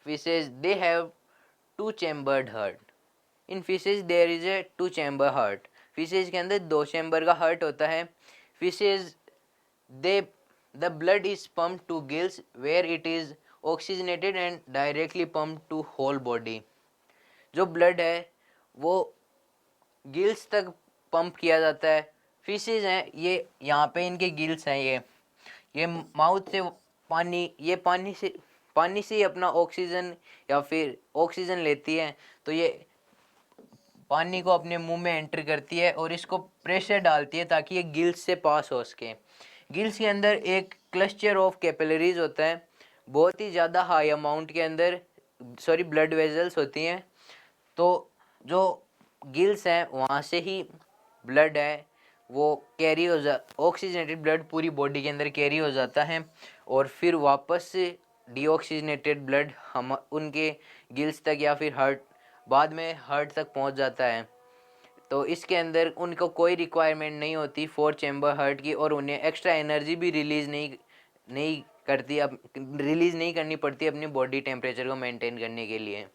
Fishes they have 2 chambered heart. In fishes there is a 2 chamber heart. Fishes के अंदर 2 चैम्बर का हार्ट होता है। Fishes they the blood is pump to gills where it is oxygenated and directly pump to whole body. जो ब्लड है वो गिल्स तक पंप किया जाता है। फिशेज हैं ये, यहाँ पे इनके गिल्स हैं, ये माउथ से पानी से ही अपना ऑक्सीजन या फिर ऑक्सीजन लेती है। तो ये पानी को अपने मुंह में एंटर करती है और इसको प्रेशर डालती है ताकि ये गिल्स से पास हो सके। गिल्स के अंदर एक क्लस्टर ऑफ कैपिलरीज होता है, बहुत ही ज़्यादा हाई अमाउंट के अंदर ब्लड वेजल्स होती हैं। तो जो गिल्स हैं वहाँ से ही ब्लड है वो कैरी हो जा ऑक्सीजनेटेड ब्लड पूरी बॉडी के अंदर कैरी हो जाता है और फिर वापस से डीऑक्सीजनेटेड ब्लड हम उनके गिल्स तक या फिर हार्ट बाद में हार्ट तक पहुंच जाता है। तो इसके अंदर उनको कोई रिक्वायरमेंट नहीं होती 4 चैम्बर हार्ट की और उन्हें एक्स्ट्रा एनर्जी भी नहीं करती, अब रिलीज़ नहीं करनी पड़ती अपनी बॉडी टेम्परेचर को मेंटेन करने के लिए।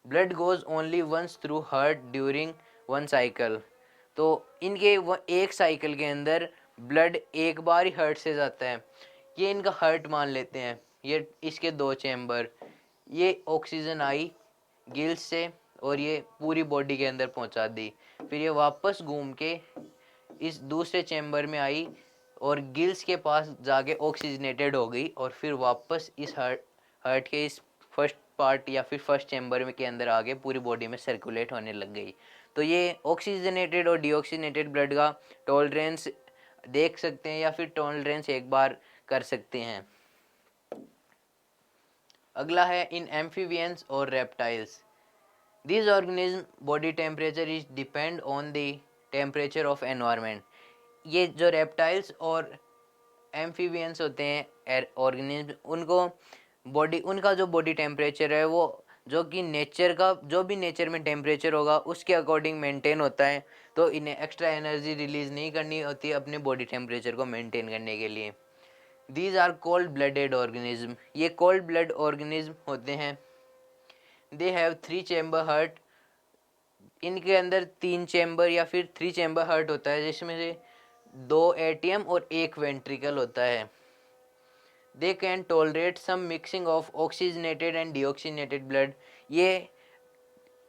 Blood goes only once through heart during 1 cycle. तो इनके एक साइकिल के अंदर ब्लड एक बार ही हार्ट से जाता है। ये इनका हार्ट मान लेते हैं। ये इसके 2 चैम्बर, ये ऑक्सीजन आई गिल्स से और ये पूरी बॉडी के अंदर पहुंचा दी। फिर ये वापस घूम के इस दूसरे चैम्बर में आई और गिल्स के पास जाके ऑक्सीजनेटेड हो गई और फिर वापस इस हार्ट के इस फर्स्ट पार्ट या फिर फर्स्ट चैम्बर में के अंदर आके पूरी बॉडी में सर्कुलेट होने लग गई। तो ये ऑक्सीजनेटेड और डीऑक्सीजनेटेड ब्लड का टॉलरेंस देख सकते हैं या फिर टॉलरेंस एक बार कर सकते हैं। अगला है इन एम्फीबियंस और reptiles. This organism body temperature is depend on the temperature of environment. ये जो रेप्टाइल्स और एम्फीबियंस होते हैं ऑर्गेनिज्म, उनको बॉडी, उनका जो बॉडी टेम्परेचर है वो जो कि नेचर का, जो भी नेचर में टेम्परेचर होगा उसके अकॉर्डिंग मेंटेन होता है, तो इन्हें एक्स्ट्रा एनर्जी रिलीज नहीं करनी होती अपने बॉडी टेम्परेचर को मेंटेन करने के लिए। These are cold blooded organism, ये कोल्ड ब्लड ऑर्गेनिज्म होते हैं। दे हैव 3 चैम्बर हार्ट, इनके अंदर 3 चैम्बर या फिर 3 चैम्बर हार्ट होता है, जिसमें से 2 एटीएम और 1 वेंट्रिकल होता है। They can tolerate some mixing of oxygenated and deoxygenated blood, ये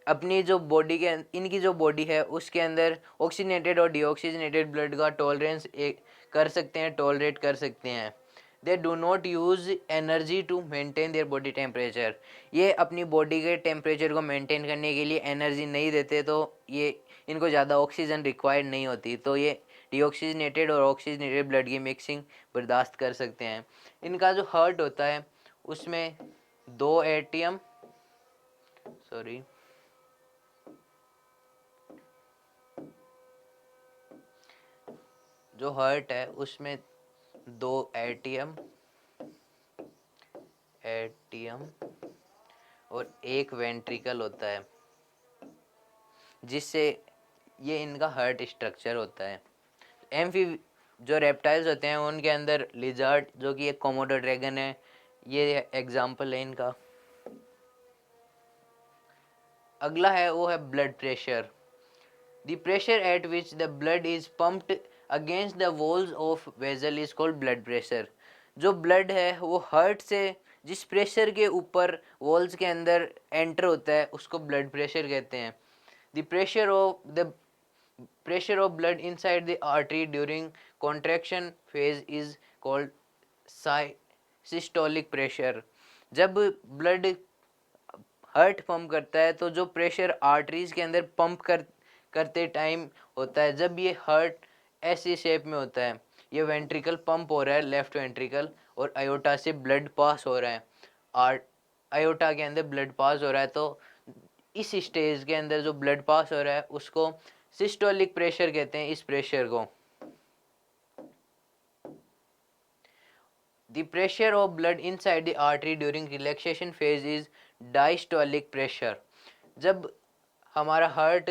अपनी जो बॉडी के इनकी जो बॉडी है उसके अंदर ऑक्सीजनेटेड और डीऑक्सीजनेटेड ब्लड का टॉलरेंस कर सकते हैं, टॉलरेट कर सकते हैं। They do not use energy to maintain their body temperature, ये अपनी बॉडी के टेम्परेचर को मेंटेन करने के लिए एनर्जी नहीं देते, तो ये इनको ज़्यादा ऑक्सीजन रिक्वायर्ड नहीं होती, तो ये डीऑक्सीजनेटेड और ऑक्सीजनेटेड ब्लड की मिक्सिंग बर्दाश्त कर सकते हैं। इनका जो हार्ट होता है उसमें 2 एटीएम, सॉरी, जो हार्ट है उसमें 2 एटीएम एटीएम और 1 वेंट्रिकल होता है, जिससे ये इनका हार्ट स्ट्रक्चर होता है। एम्फी जो रेप्टाइल्स होते हैं उनके अंदर लिजर्ड, जो कि एक कोमोडो ड्रैगन है, ये एग्जाम्पल है इनका। अगला है वो है blood pressure. The pressure at which the blood is pumped against the walls of vessel is called blood pressure. जो ब्लड है वो हार्ट से जिस प्रेशर के ऊपर वॉल्स के अंदर एंटर होता है उसको ब्लड प्रेशर कहते हैं। The pressure of blood inside the artery during contraction phase is called systolic pressure। जब ब्लड हार्ट पंप करता है तो जो प्रेशर आर्टरीज के अंदर पंप करते टाइम होता है, जब ये हार्ट ऐसी शेप में होता है, ये वेंट्रिकल पंप हो रहा है, लेफ्ट वेंट्रिकल, और आयोटा से ब्लड पास हो रहा है, आयोटा के अंदर ब्लड पास हो रहा है, तो इस स्टेज के अंदर जो ब्लड पास हो रहा है उसको सिस्टोलिक प्रेशर कहते हैं। इस प्रेशर को the pressure of blood inside the artery during relaxation phase is diastolic pressure. जब हमारा हार्ट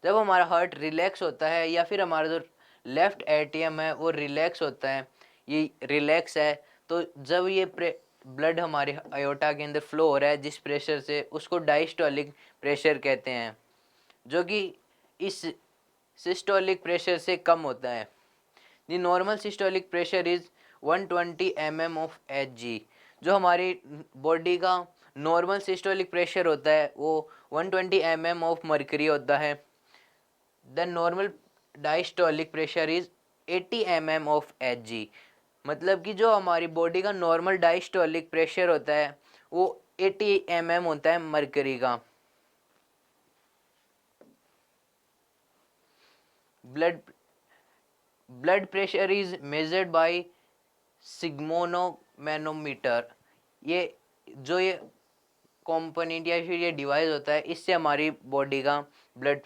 जब हमारा हार्ट रिलैक्स होता है या फिर हमारा जो लेफ्ट एटीएम है वो रिलैक्स होता है, ये रिलैक्स है, तो जब ये ब्लड हमारे आयोटा के अंदर फ्लो हो रहा है जिस प्रेशर से, उसको डायस्टोलिक प्रेशर कहते हैं, जो कि इस सिस्टोलिक प्रेशर से कम होता है। The normal systolic pressure is 120 mm of Hg। जो हमारी बॉडी का नॉर्मल सिस्टोलिक प्रेशर होता है वो 120 mm ऑफ मर्करी होता है। The normal diastolic pressure is 80 mm of Hg। मतलब कि जो हमारी बॉडी का नॉर्मल डायस्टोलिक प्रेशर होता है वो 80 mm होता है मर्करी का। Blood pressure is measured by sphygmomanometer. ये जो ये कंपोनेंट या फिर ये डिवाइस होता है, इससे हमारी बॉडी का ब्लड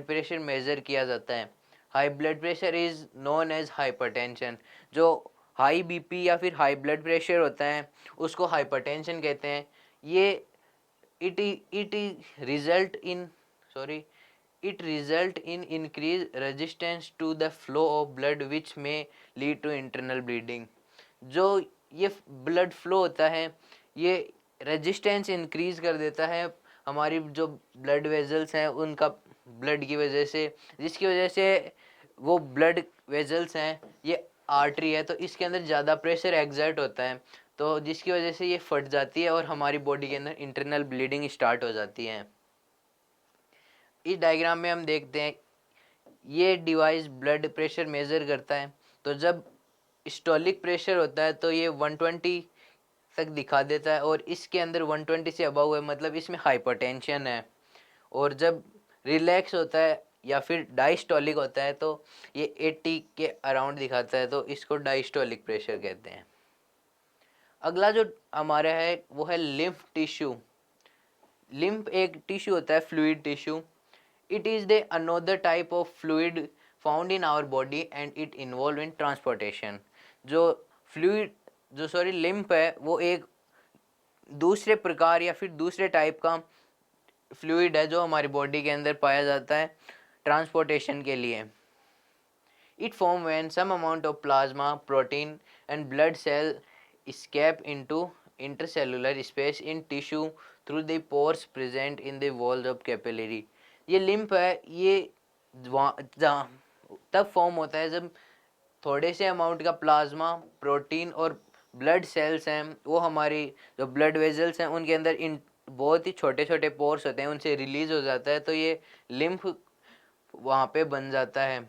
प्रेशर मेजर किया जाता है। High blood pressure is known as hypertension. जो हाई बीपी या फिर हाई ब्लड प्रेशर होता है उसको हाइपरटेंशन कहते हैं। ये it result in sorry it result in increased resistance to the flow of blood which may lead to internal bleeding। जो ये ब्लड फ्लो होता है ये रेजिस्टेंस इंक्रीज कर देता है हमारी जो ब्लड वेजल्स हैं उनका, ब्लड की वजह से, जिसकी वजह से वो ब्लड वेजल्स हैं, ये आर्टरी है तो इसके अंदर ज़्यादा प्रेशर एग्जर्ट होता है, तो जिसकी वजह से ये फट जाती है और हमारी बॉडी के अंदर इंटरनल ब्लीडिंग स्टार्ट हो जाती है। इस डायग्राम में हम देखते हैं ये डिवाइस ब्लड प्रेशर मेज़र करता है, तो जब स्टोलिक प्रेशर होता है तो ये 120 तक दिखा देता है, और इसके अंदर 120 से अबव है मतलब इसमें हाइपरटेंशन है। और जब रिलैक्स होता है या फिर डायस्टोलिक होता है तो ये 80 के अराउंड दिखाता है, तो इसको डायस्टोलिक प्रेशर कहते हैं। अगला जो हमारा है वो है लिम्फ टिश्यू। लिम्फ एक टिश्यू होता है, fluid tissue. It is the another type of fluid found in our body and it involved in transportation. जो फ्लूइड जो सॉरी लिम्फ है वो एक दूसरे प्रकार या फिर दूसरे टाइप का फ्लूइड है जो हमारी बॉडी के अंदर पाया जाता है ट्रांसपोर्टेशन के लिए. It forms when some amount of plasma, protein and blood cell escape into intercellular space in tissue through the pores present in the walls of capillary. ये लिम्फ है ये तब फॉर्म होता है जब थोड़े से अमाउंट का प्लाज्मा, प्रोटीन और ब्लड सेल्स हैं वो हमारी जो ब्लड वेजल्स हैं उनके अंदर इन बहुत ही छोटे छोटे पोर्स होते हैं उनसे रिलीज हो जाता है तो ये लिम्फ वहाँ पे बन जाता है.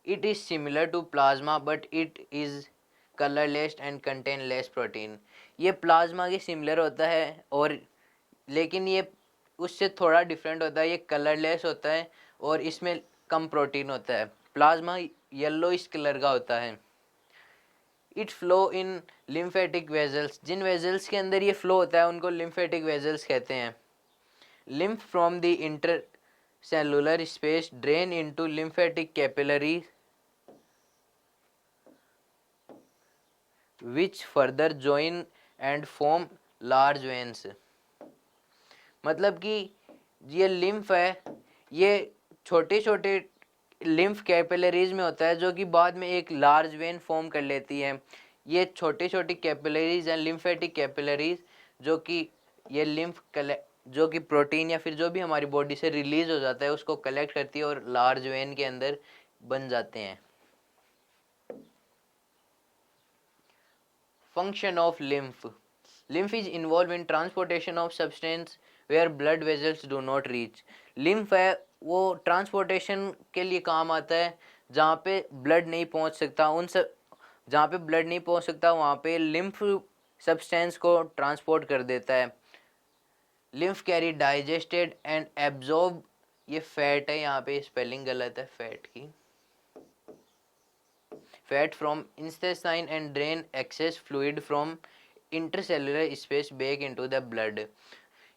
It is similar to plasma but it is colorless and contain less protein. ये प्लाज्मा के सिमिलर होता है और लेकिन ये उससे थोड़ा डिफरेंट होता है. ये कलरलेस होता है और इसमें कम प्रोटीन होता है. प्लाज्मा येलो इस कलर का होता है. It flow in lymphatic vessels. जिन वेजल्स के अंदर ये फ्लो होता है उनको लिम्फेटिक वेजल्स कहते हैं. Lymph from the inter cellular space drain into lymphatic capillaries which further join and form large veins. मतलब कि ये लिम्फ है ये छोटे छोटे लिम्फ कैपिलरीज में होता है जो कि बाद में एक लार्ज वेन फॉर्म कर लेती है. ये छोटे छोटी कैपिलरीज हैं लिम्फेटिक कैपिलरीज जो कि ये लिम्फ जो कि प्रोटीन या फिर जो भी हमारी बॉडी से रिलीज हो जाता है उसको कलेक्ट करती है और लार्ज वेन के अंदर बन जाते हैं. Function of lymph. Lymph is involve in transportation of substance where blood vessels do not reach. Lymph है वो ट्रांसपोर्टेशन के लिए काम आता है जहाँ पे ब्लड नहीं पहुँच सकता. उन सब जहाँ पे ब्लड नहीं पहुँच सकता वहाँ पे लिम्फ सब्सटेंस को ट्रांसपोर्ट कर देता है. Lymph carry digested and absorb. ये फैट है यहाँ पे स्पेलिंग गलत है फैट की. Fat from intestine and drain access fluid from intercellular space back into the blood.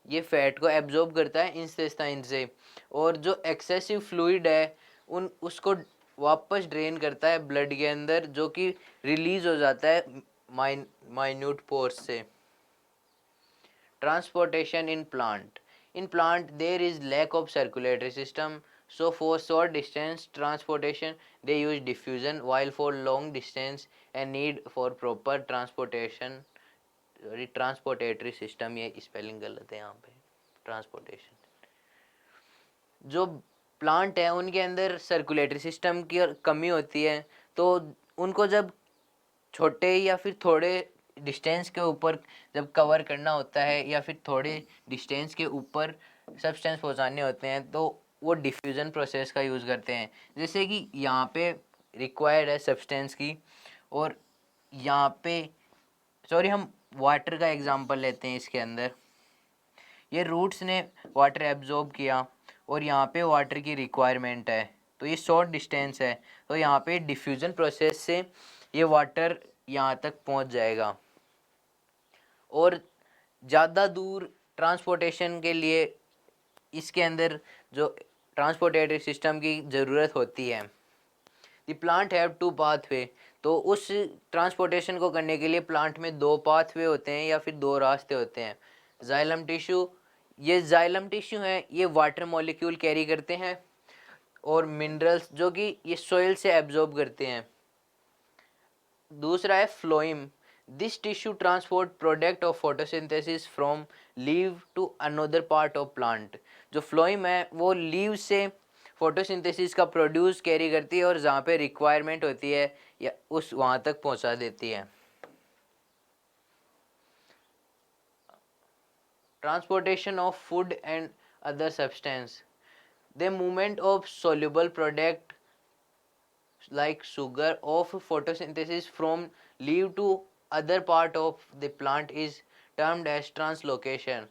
ये फैट को एब्जॉर्ब करता है इंटेस्टाइन से और जो एक्सेसिव फ्लूइड है उन उसको वापस ड्रेन करता है ब्लड के अंदर जो कि रिलीज हो जाता है माइन्यूट पोर्स से. Transportation in plant. In plant there is lack of circulatory system, so for short distance transportation they use diffusion, while for long distance a need for proper transportatory system. ये स्पेलिंग गलत है यहाँ पे ट्रांसपोर्टेशन. जो प्लांट है उनके अंदर सर्कुलेटरी सिस्टम की कमी होती है तो उनको जब छोटे या फिर थोड़े डिस्टेंस के ऊपर जब कवर करना होता है या फिर थोड़े डिस्टेंस के ऊपर सब्सटेंस पहुंचाने होते हैं तो वो डिफ्यूज़न प्रोसेस का यूज़ करते हैं. जैसे कि यहाँ पे रिक्वायर्ड है सब्सटेंस की और यहाँ पे हम वाटर का एग्जांपल लेते हैं. इसके अंदर ये रूट्स ने वाटर एब्जॉर्ब किया और यहाँ पे वाटर की रिक्वायरमेंट है तो ये शॉर्ट डिस्टेंस है तो यहाँ पे डिफ्यूज़न प्रोसेस से ये वाटर यहाँ तक पहुँच जाएगा. और ज़्यादा दूर ट्रांसपोर्टेशन के लिए इसके अंदर जो ट्रांसपोर्टेटरी सिस्टम की ज़रूरत होती है. The plant have two pathway. तो उस ट्रांसपोर्टेशन को करने के लिए प्लांट में दो पाथवे होते हैं या फिर दो रास्ते होते हैं. Xylem tissue. ये जाइलम टिश्यू है ये वाटर मॉलिक्यूल कैरी करते हैं और मिनरल्स जो कि ये सोइल से एब्जॉर्ब करते हैं. दूसरा है phloem. This tissue transport product of photosynthesis from leaf to another part of plant. जो फ्लोइम है वो लीव से फोटोसिंथेसिस का प्रोड्यूस कैरी करती है और जहाँ पे रिक्वायरमेंट होती है या उस वहाँ तक पहुँचा देती है. Transportation of food and other substance. The movement of soluble product like sugar of photosynthesis from leaf to other part of the plant is termed as translocation.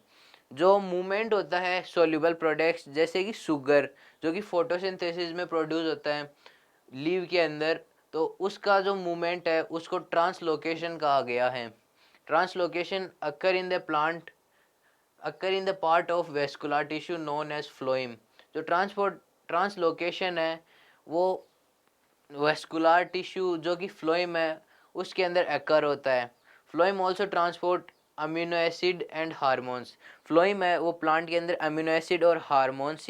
जो मूवमेंट होता है सोल्यूबल प्रोडक्ट्स जैसे कि शुगर जो कि फोटोसिंथेसिस में प्रोड्यूस होता है लीव के अंदर तो उसका जो मूवमेंट है उसको ट्रांसलोकेशन कहा गया है. Translocation occur in the plant occur in the part of vascular tissue known as phloem. जो ट्रांसलोकेशन है वो वेस्कुलर टिश्यू जो कि फ्लोइम है उसके अंदर अकर होता है। Phloem also transport amino acid and hormones. Phloem है वो प्लांट के अंदर अमीनो एसिड और हार्मोन्स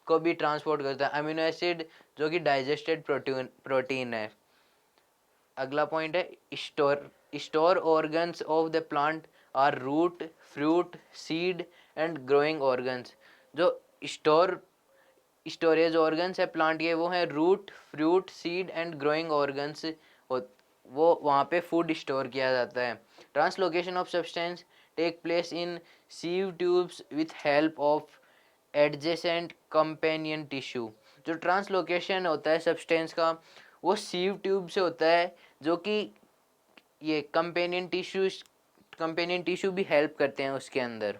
को भी ट्रांसपोर्ट करता है। अमीनो एसिड जो कि डाइजेस्टेड प्रोटीन है। अगला पॉइंट है store organs of the plant are root, fruit, seed and growing organs. जो स्टोर स्टोरेज ऑर्गन्स है प्लांट के वो हैं root, fruit, seed and growing organs. वो वहाँ पे फूड स्टोर किया जाता है। Translocation of substance take place in sieve tubes with help of adjacent companion tissue. जो ट्रांसलोकेशन होता है सब्सटेंस का वो सीव ट्यूब से होता है, जो कि ये कंपेनियन टिश्यू भी हेल्प करते हैं उसके अंदर।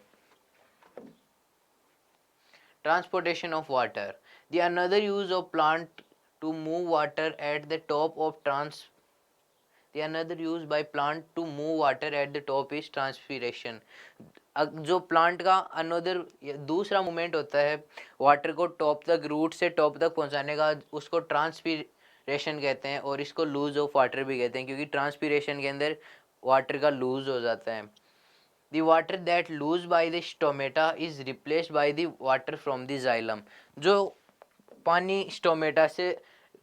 Transportation of water. The another use of plant to move water at the top of the another use by plant to move water at the top is transpiration. जो प्लांट का अनदर दूसरा मूवमेंट होता है वाटर को टॉप तक, रूट से टॉप तक पहुंचाने का, उसको ट्रांसपीरेशन कहते हैं और इसको लूज ऑफ वाटर भी कहते हैं, क्योंकि ट्रांसपीरेशन के अंदर वाटर का लूज हो जाता है। The water that lose by the stomata is replaced by the water from the xylem. जो पानी स्टोमेटा से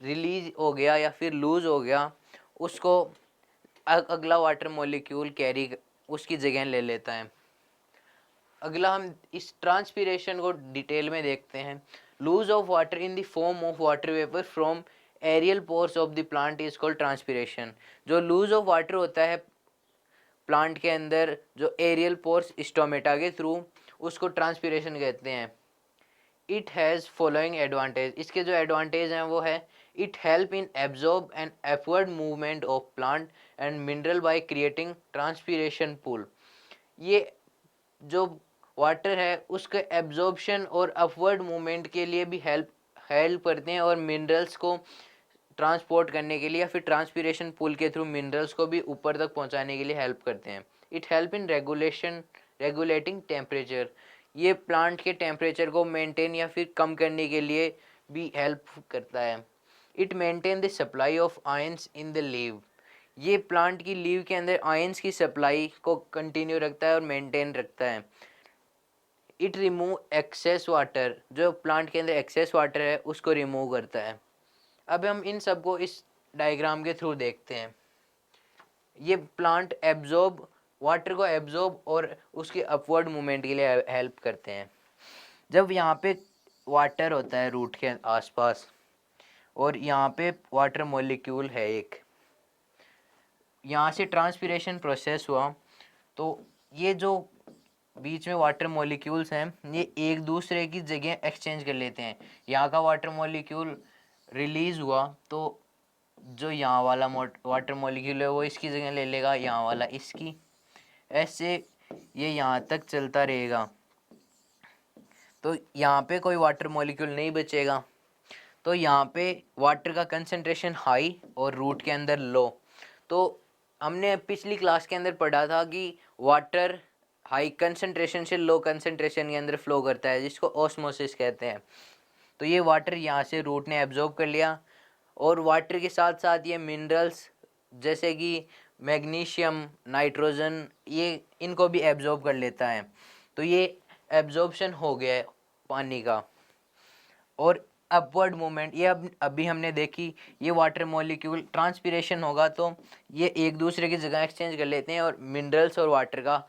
रिलीज हो गया या फिर लूज हो गया उसको अगला वाटर मॉलिक्यूल कैरी उसकी जगह ले लेता है। अगला हम इस ट्रांसपीरेशन को डिटेल में देखते हैं। Lose of water in the form of water vapour from aerial pores of the plant is called transpiration. जो लूज ऑफ वाटर होता है प्लांट के अंदर जो एरियल पोर्स स्टोमेटा के थ्रू, उसको ट्रांसपीरेशन कहते हैं। It has following advantage. इसके जो एडवांटेज हैं वो है it help in absorb and upward movement of plant and mineral by creating transpiration pull. ये जो वाटर है उसके एब्जॉर्प्शन और अपवर्ड मूवमेंट के लिए भी हेल्प करते हैं और मिनरल्स को ट्रांसपोर्ट करने के लिए या फिर ट्रांसपीरेशन पूल के थ्रू मिनरल्स को भी ऊपर तक पहुंचाने के लिए हेल्प करते हैं। It help in regulating temperature. ये प्लांट के टेम्परेचर को मेंटेन या फिर कम करने के लिए भी हेल्प करता है। It maintain the supply of ions in the leave. ये प्लांट की लीव के अंदर आयंस की सप्लाई को कंटिन्यू रखता है और मेंटेन रखता है। It remove excess water. जो प्लांट के अंदर एक्सेस वाटर है उसको रिमूव करता है। अब हम इन सब को इस डायग्राम के थ्रू देखते हैं। ये प्लांट एब्जॉर्ब वाटर को एब्जॉर्ब और उसके अपवर्ड मूवमेंट के लिए हेल्प करते हैं। जब यहाँ पे वाटर होता है रूट के आसपास और यहाँ पे वाटर मॉलिक्यूल है एक, यहाँ से ट्रांसपीरेशन प्रोसेस हुआ तो ये जो बीच में वाटर मॉलिक्यूल्स हैं ये एक दूसरे की जगह एक्सचेंज कर लेते हैं। यहाँ का वाटर मॉलिक्यूल रिलीज़ हुआ तो जो यहाँ वाला वाटर मॉलिक्यूल है वो इसकी जगह ले लेगा, यहाँ वाला इसकी, ऐसे ये यहाँ तक चलता रहेगा। तो यहाँ पे कोई वाटर मॉलिक्यूल नहीं बचेगा, तो यहाँ पे वाटर का कंसंट्रेशन हाई और रूट के अंदर लो। तो हमने पिछली क्लास के अंदर पढ़ा था कि वाटर हाई कंसंट्रेशन से लो कंसंट्रेशन के अंदर फ्लो करता है, जिसको ऑस्मोसिस कहते हैं। तो ये वाटर यहाँ से रूट ने एब्जॉर्ब कर लिया और वाटर के साथ साथ ये मिनरल्स जैसे कि मैग्नीशियम, नाइट्रोजन, ये इनको भी एब्जॉर्ब कर लेता है। तो ये एब्जॉर्प्शन हो गया है पानी का। और अपवर्ड मूवमेंट ये अभी हमने देखी, ये वाटर मॉलिक्यूल ट्रांसपीरेशन होगा तो ये एक दूसरे की जगह एक्सचेंज कर लेते हैं और मिनरल्स और वाटर का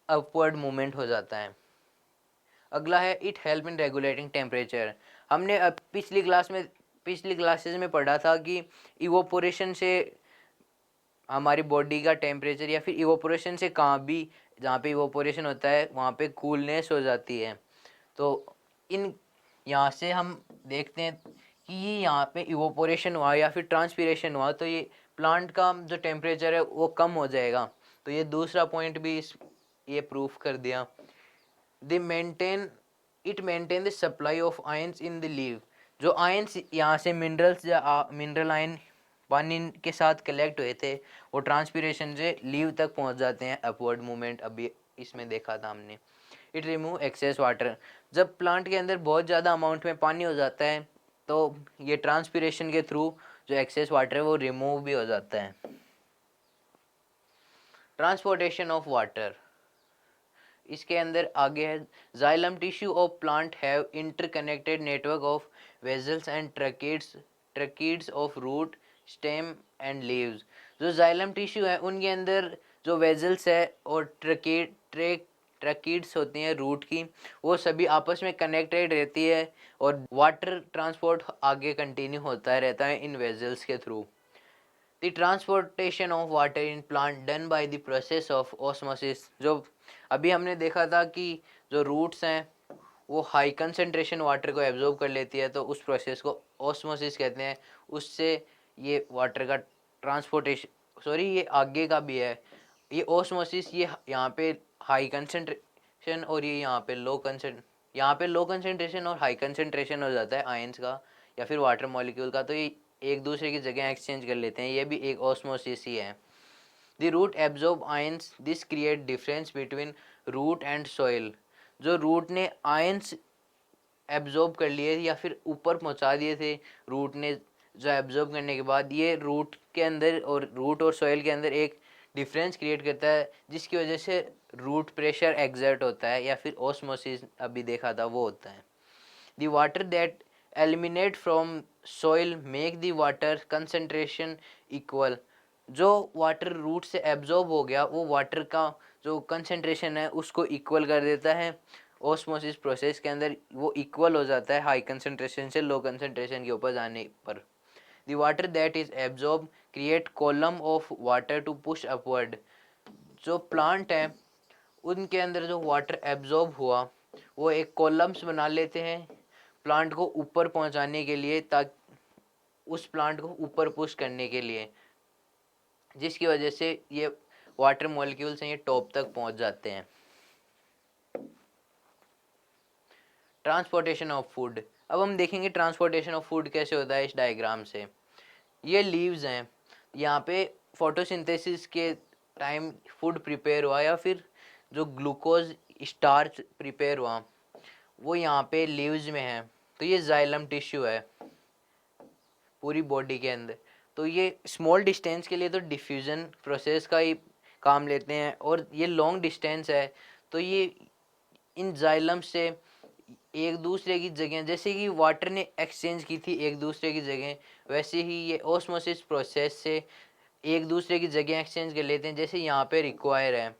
अपवर्ड मूवमेंट हो जाता है। अगला है it help in regulating temperature. हमने अब पिछली क्लासेज में पढ़ा था कि इवोपोरेशन से हमारी बॉडी का टेम्परेचर या फिर इवोपोरेशन से कहाँ भी जहाँ पे इवोपोरेशन होता है वहाँ पे कूलनेस हो जाती है। तो इन यहाँ से हम देखते हैं कि ये यहाँ पे इवोपोरेशन हुआ या फिर ट्रांसपीरेशन हुआ तो ये प्लांट का जो टेम्परेचर है वो कम हो जाएगा। तो ये दूसरा पॉइंट भी ये प्रूफ कर दिया। It maintain the supply of ions in the leave. जो आयंस यहाँ से मिनरल आयन पानी के साथ कलेक्ट हुए थे वो ट्रांसपीरेशन से लीव तक पहुँच जाते हैं। अपवर्ड मूवमेंट अभी इसमें देखा था हमने। इट रिमूव एक्सेस वाटर, जब प्लांट के अंदर बहुत ज़्यादा अमाउंट में पानी हो जाता है तो ये ट्रांसपिरेशन के थ्रू जो एक्सेस वाटर है वो रिमूव भी हो जाता है। ट्रांसपोर्टेशन ऑफ वाटर, इसके अंदर आगे है xylem tissue of plant have interconnected network of vessels and tracheids of root stem and leaves. जो जाइलम टिश्यू है उनके अंदर जो वेजल्स है और ट्रकीड्स होती हैं रूट की, वो सभी आपस में कनेक्टेड रहती है और वाटर ट्रांसपोर्ट आगे कंटिन्यू होता रहता है इन वेजल्स के through. The transportation of water in plant done by the process of osmosis, जो अभी हमने देखा था कि जो रूट्स हैं वो हाई कंसंट्रेशन वाटर को एब्जॉर्ब कर लेती है, तो उस प्रोसेस को ऑस्मोसिस कहते हैं। उससे ये वाटर का ट्रांसपोर्टेशन, सॉरी ये आगे का भी है, ये ऑस्मोसिस ये यहाँ पे हाई कंसंट्रेशन और ये यहाँ पे लो कंसंट्रेशन और हाई कंसंट्रेशन हो जाता है आयंस का या फिर वाटर मॉलिक्यूल का, तो ये एक दूसरे की जगह एक्सचेंज कर लेते हैं, ये भी एक ऑस्मोसिस ही है। The root absorb ions, this create difference between root and soil, जो रूट ने आयंस एब्जॉर्ब कर लिए या फिर ऊपर पहुंचा दिए थे रूट ने, जो एब्जॉर्ब करने के बाद ये रूट के अंदर और रूट और सॉइल के अंदर एक डिफरेंस क्रिएट करता है, जिसकी वजह से रूट प्रेशर एग्जर्ट होता है या फिर ऑस्मोसिस अभी देखा था वो होता है। The water that eliminate from soil make the water concentration equal, जो वाटर रूट से एब्जॉर्ब हो गया वो वाटर का जो कंसंट्रेशन है उसको इक्वल कर देता है। ऑस्मोसिस प्रोसेस के अंदर वो इक्वल हो जाता है हाई कंसंट्रेशन से लो कंसंट्रेशन के ऊपर जाने पर। The water that is absorb create column of water to push upward, जो प्लांट है उनके अंदर जो वाटर एब्जॉर्ब हुआ वो एक कॉलम्स बना लेते हैं प्लांट को ऊपर पहुंचाने के लिए, ताकि उस प्लांट को ऊपर पुश करने के लिए, जिसकी वजह से ये वाटर मॉलिक्यूल्स हैं ये टॉप तक पहुंच जाते हैं। ट्रांसपोर्टेशन ऑफ फूड, अब हम देखेंगे ट्रांसपोर्टेशन ऑफ फूड कैसे होता है इस डायग्राम से। ये लीव्स हैं, यहाँ पे फोटोसिंथेसिस के टाइम फूड प्रिपेयर हुआ या फिर जो ग्लूकोज स्टार्च प्रिपेयर हुआ वो यहाँ पे लीव्स में है, तो ये जाइलम टिश्यू है पूरी बॉडी के अंदर। तो ये स्मॉल डिस्टेंस के लिए तो डिफ्यूज़न प्रोसेस का ही काम लेते हैं, और ये लॉन्ग डिस्टेंस है तो ये इन जाइलम से एक दूसरे की जगह, जैसे कि वाटर ने एक्सचेंज की थी एक दूसरे की जगह, वैसे ही ये ऑस्मोसिस प्रोसेस से एक दूसरे की जगह एक्सचेंज कर लेते हैं। जैसे यहाँ पे रिक्वायर है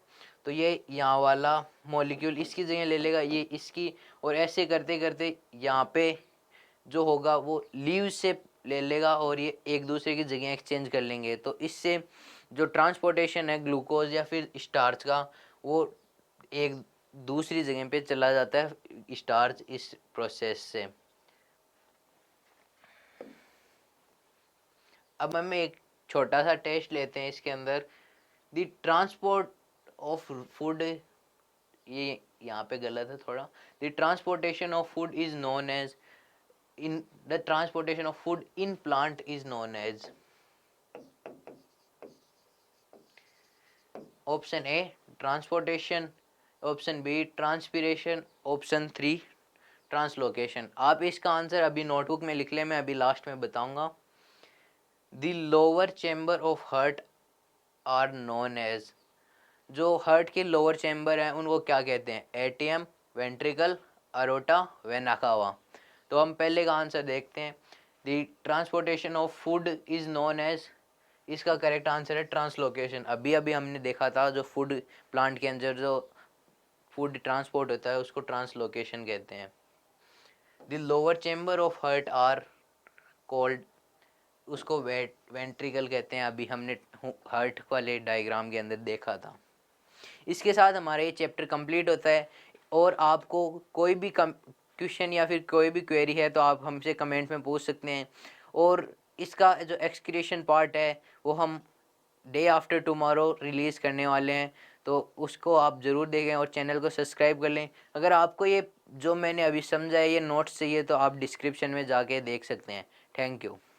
तो ये यहाँ वाला मॉलिक्यूल इसकी जगह ले लेगा, ये इसकी, और ऐसे करते करते यहाँ पे जो होगा वो लीव से ले लेगा और ये एक दूसरे की जगह एक्सचेंज कर लेंगे। तो इससे जो ट्रांसपोर्टेशन है ग्लूकोज या फिर स्टार्च का वो एक दूसरी जगह पे चला जाता है स्टार्च इस प्रोसेस से। अब हम एक छोटा सा टेस्ट लेते हैं इसके अंदर। द ट्रांसपोर्ट ऑफ फूड, ये यहाँ पे गलत है थोड़ा, the transportation of food is known as, in the transportation of food in plant is known as, option A transportation, option B transpiration, option 3 translocation. आप इसका आंसर अभी नोटबुक में लिख लें, मैं अभी लास्ट में बताऊंगा। The lower chamber of heart are known as, जो हार्ट के लोअर चैम्बर हैं उनको क्या कहते हैं? ATM, ventricle, aorta, vena cava. तो हम पहले का आंसर देखते हैं। The transportation of food is known as, इसका करेक्ट आंसर है ट्रांसलोकेशन। अभी अभी हमने देखा था जो फूड प्लांट के अंदर जो फूड ट्रांसपोर्ट होता है उसको ट्रांसलोकेशन कहते हैं। The lower chamber of heart are called, उसको वेंट्रिकल कहते हैं, अभी हमने हार्ट वाले डायग्राम के अंदर देखा था। इसके साथ हमारा ये चैप्टर कंप्लीट होता है, और आपको कोई भी क्वेश्चन या फिर कोई भी क्वेरी है तो आप हमसे कमेंट में पूछ सकते हैं। और इसका जो एक्सक्रीशन पार्ट है वो हम डे आफ्टर टुमारो रिलीज़ करने वाले हैं, तो उसको आप ज़रूर देखें और चैनल को सब्सक्राइब कर लें। अगर आपको ये जो मैंने अभी समझा है ये नोट्स चाहिए तो आप डिस्क्रिप्शन में जाके देख सकते हैं। Thank you.